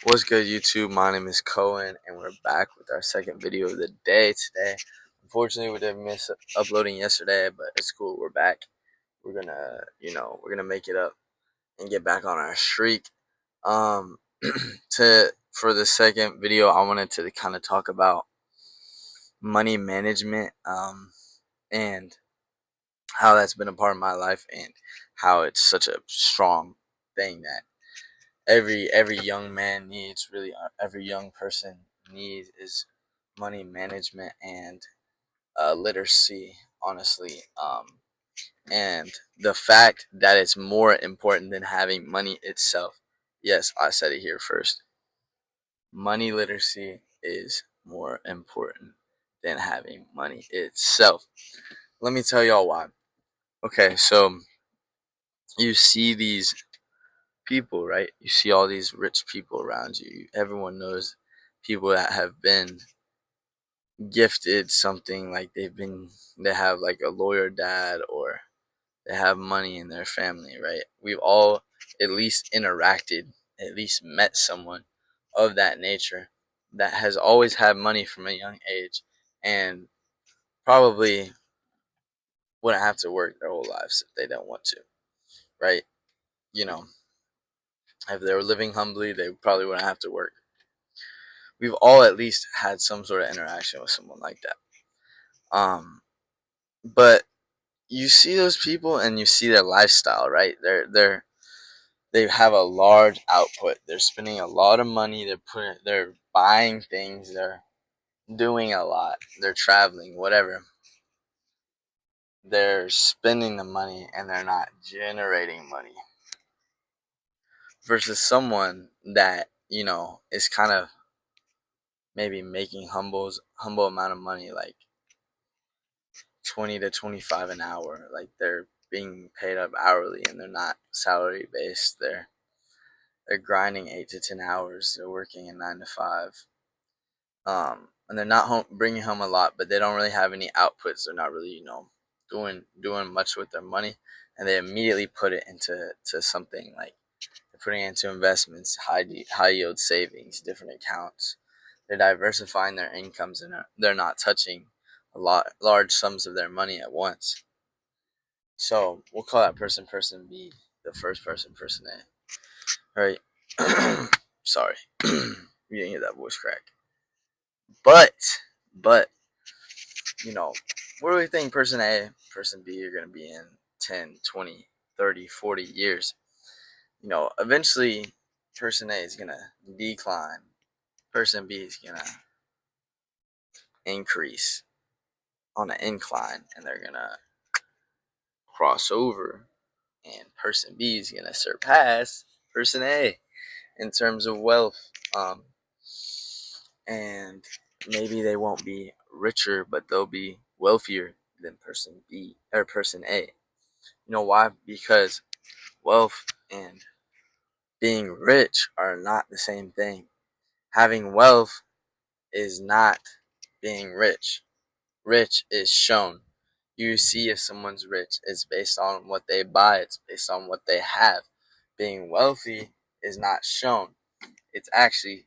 What's good, YouTube? My name is Cohen, and we're back with our second video of the day today. Unfortunately, we did miss uploading yesterday, but it's cool. We're back. We're gonna make it up and get back on our streak. Um, for the second video, I wanted to kind of talk about money management, and how that's been a part of my life, and how it's such a strong thing that every young man needs, really every young person needs, is money management and literacy, honestly. And the fact that it's more important than having money itself. Yes, I said it here first. Money literacy is more important than having money itself. Let me tell y'all why. Okay, so you see these people, right? You see all these rich people around you. Everyone knows people that have been gifted something, like they have like a lawyer dad, or they have money in their family, right? We've all at least interacted, at least met someone of that nature that has always had money from a young age, and probably wouldn't have to work their whole lives if they don't want to, right? You know, if they were living humbly, they probably wouldn't have to work. We've all at least had some sort of interaction with someone like that. But you see those people and you see their lifestyle, right? They have a large output. They're spending a lot of money. They're buying things. They're doing a lot. They're traveling, whatever. They're spending the money and they're not generating money. Versus someone that, is kind of maybe making humble amount of money, like 20 to 25 an hour. Like, they're being paid up hourly and they're not salary based. They're grinding 8 to 10 hours. They're working a 9 to 5. And they're not bringing home a lot, but they don't really have any outputs. They're not really, doing much with their money, and they immediately put it into something, like they're putting it into investments, high yield savings, different accounts. They're diversifying their incomes, and they're not touching large sums of their money at once. So we'll call that person B, the first person A. Right? Sorry, you didn't hear that voice crack. But you know, where do we think person A, person B are going to be in 10, 20, 30, 40 years? Eventually, person A is going to decline. Person B is going to increase on an incline, and they're going to cross over, and person B is going to surpass person A in terms of wealth. And maybe they won't be richer, but they'll be wealthier than person B or person A. You know why? Because wealth and being rich are not the same thing. Having wealth is not being rich. Rich is shown. You see if someone's rich. It's based on what they buy. It's based on what they have. Being wealthy is not shown. It's actually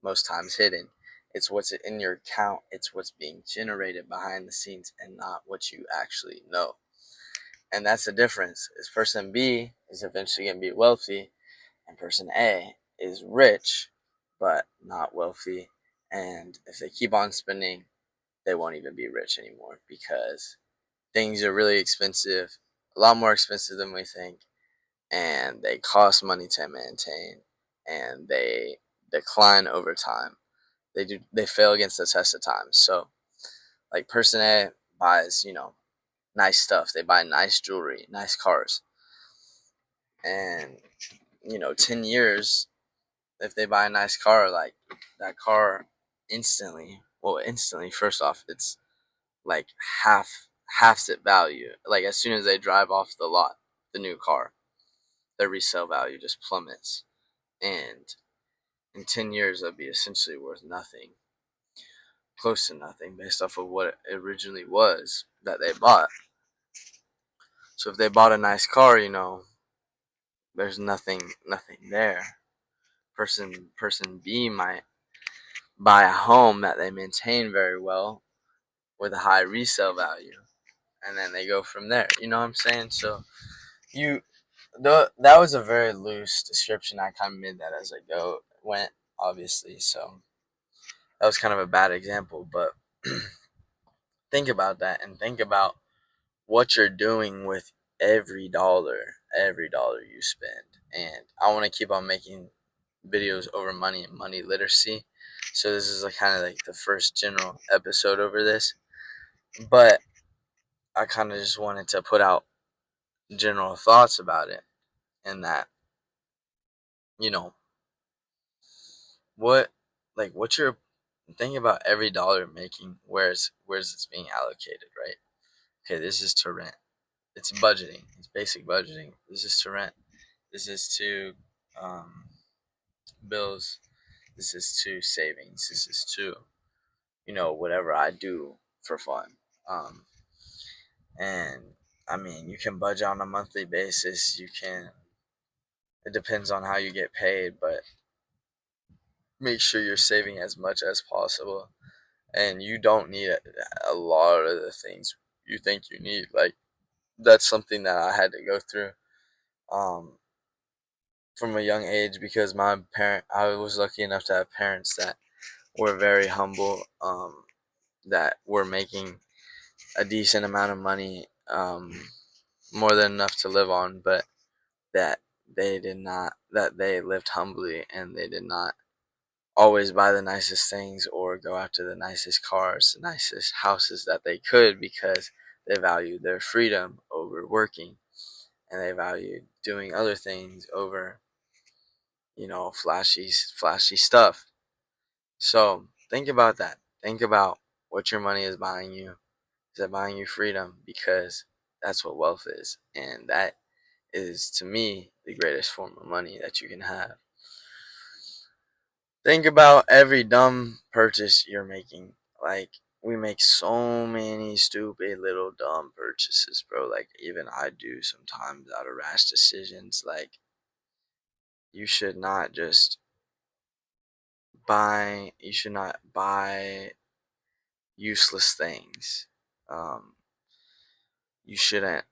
most times hidden. It's what's in your account. It's what's being generated behind the scenes, and not what you actually know. And that's the difference. Is person B is eventually going to be wealthy, and person A is rich but not wealthy. And if they keep on spending, they won't even be rich anymore, because things are really expensive, a lot more expensive than we think, and they cost money to maintain, and they decline over time. They fail against the test of time. So, like, person A buys, nice stuff. They buy nice jewelry, nice cars. And 10 years, if they buy a nice car, like, that car instantly, first off, it's like half its value. Like, as soon as they drive off the lot, the new car, their resale value just plummets. And in 10 years, that'd be essentially worth nothing, close to nothing, based off of what it originally was that they bought. So if they bought a nice car, there's nothing there. person B might buy a home that they maintain very well with a high resale value, and then they go from there. You know what I'm saying? So you, that was a very loose description. I kind of made that as I went, obviously. So that was kind of a bad example, but think about that and think about what you're doing with every dollar you spend. And I want to keep on making videos over money and money literacy. So this is like kind of like the first general episode over this, but I kind of just wanted to put out general thoughts about it, and that, you know, what, like, what's your think about every dollar making, where's it's being allocated, right? Okay, this is to rent. It's budgeting. It's basic budgeting. This is to rent. This is to um, bills. This is to savings. This is to, whatever I do for fun. Um, and I mean, you can budget on a monthly basis. You can. It depends on how you get paid, but make sure you're saving as much as possible. And you don't need a lot of the things you think you need. Like, that's something that I had to go through um, from a young age, because I was lucky enough to have parents that were very humble, that were making a decent amount of money, more than enough to live on, but that that they lived humbly, and they did not always buy the nicest things or go after the nicest cars, the nicest houses that they could, because they valued their freedom over working, and they valued doing other things over, flashy stuff. So think about that. Think about what your money is buying you. Is it buying you freedom? Because that's what wealth is, and that is, to me, the greatest form of money that you can have. Think about every dumb purchase you're making. Like, we make so many stupid little dumb purchases, bro. Like, even I do sometimes out of rash decisions. Like, you should not just you should not buy useless things. Um, you shouldn't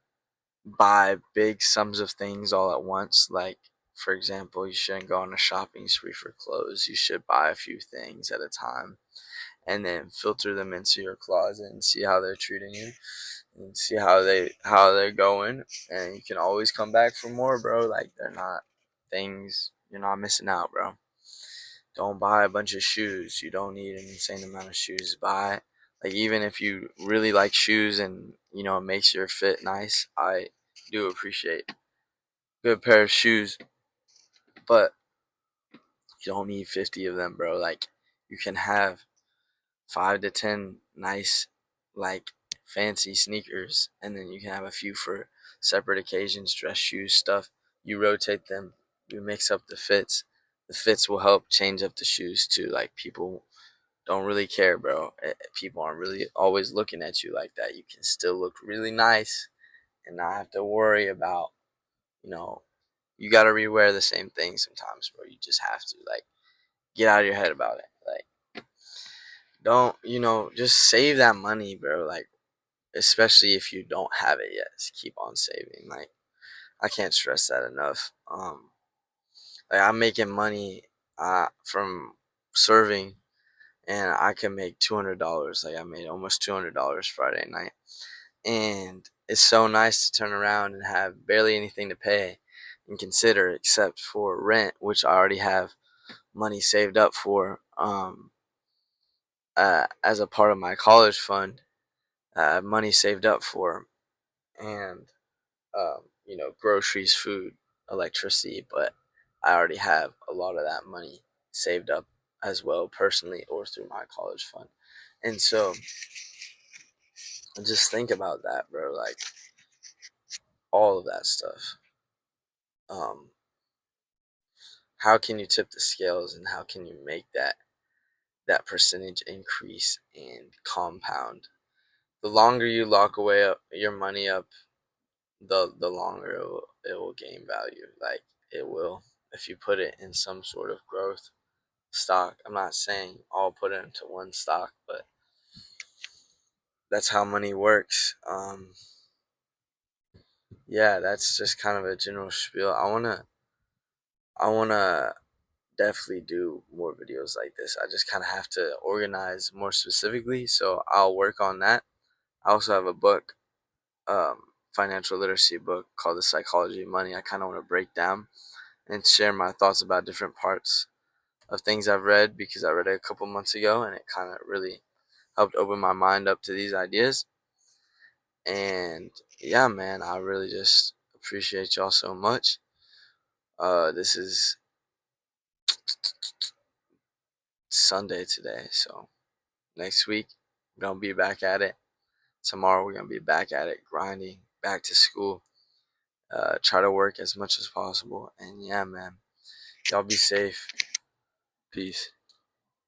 buy big sums of things all at once. Like, for example, you shouldn't go on a shopping spree for clothes. You should buy a few things at a time, and then filter them into your closet and see how they're treating you, and see how they're going, and you can always come back for more, bro. Like, they're not things you're not missing out, bro. Don't buy a bunch of shoes. You don't need an insane amount of shoes. Buy, like, even if you really like shoes and it makes your fit nice, I do appreciate a good pair of shoes, but you don't need 50 of them, bro. Like, you can have 5 to 10 nice, like, fancy sneakers, and then you can have a few for separate occasions, dress shoes, stuff. You rotate them, you mix up the fits. The fits will help change up the shoes too. Like, people don't really care, bro. People aren't really always looking at you like that. You can still look really nice and not have to worry about, you know, you got to rewear the same thing sometimes, bro. You just have to, like, get out of your head about it. Like, don't, just save that money, bro. Like, especially if you don't have it yet, just keep on saving. Like, I can't stress that enough. Like, I'm making money from serving, and I can make $200. Like, I made almost $200 Friday night, and it's so nice to turn around and have barely anything to pay and consider, except for rent, which I already have money saved up for, as a part of my college fund. Money saved up for, and groceries, food, electricity, but I already have a lot of that money saved up as well, personally or through my college fund. And so just think about that, bro. Like, all of that stuff. Um, how can you tip the scales, and how can you make that percentage increase and compound? The longer you lock away your money up, the longer it will gain value. Like, it will. if you put it in some sort of growth stock. I'm not saying all put it into one stock, but that's how money works. Yeah, that's just kind of a general spiel. I wanna definitely do more videos like this. I just kind of have to organize more specifically, so I'll work on that. I also have a book, financial literacy book called The Psychology of Money. I kind of want to break down and share my thoughts about different parts of things I've read, because I read it a couple months ago and it kind of really helped open my mind up to these ideas. And yeah, man, I really just appreciate y'all so much. This is Sunday today, so next week we're gonna be back at it. Tomorrow we're gonna be back at it, grinding, back to school. Try to work as much as possible, and yeah, man, y'all be safe. Peace.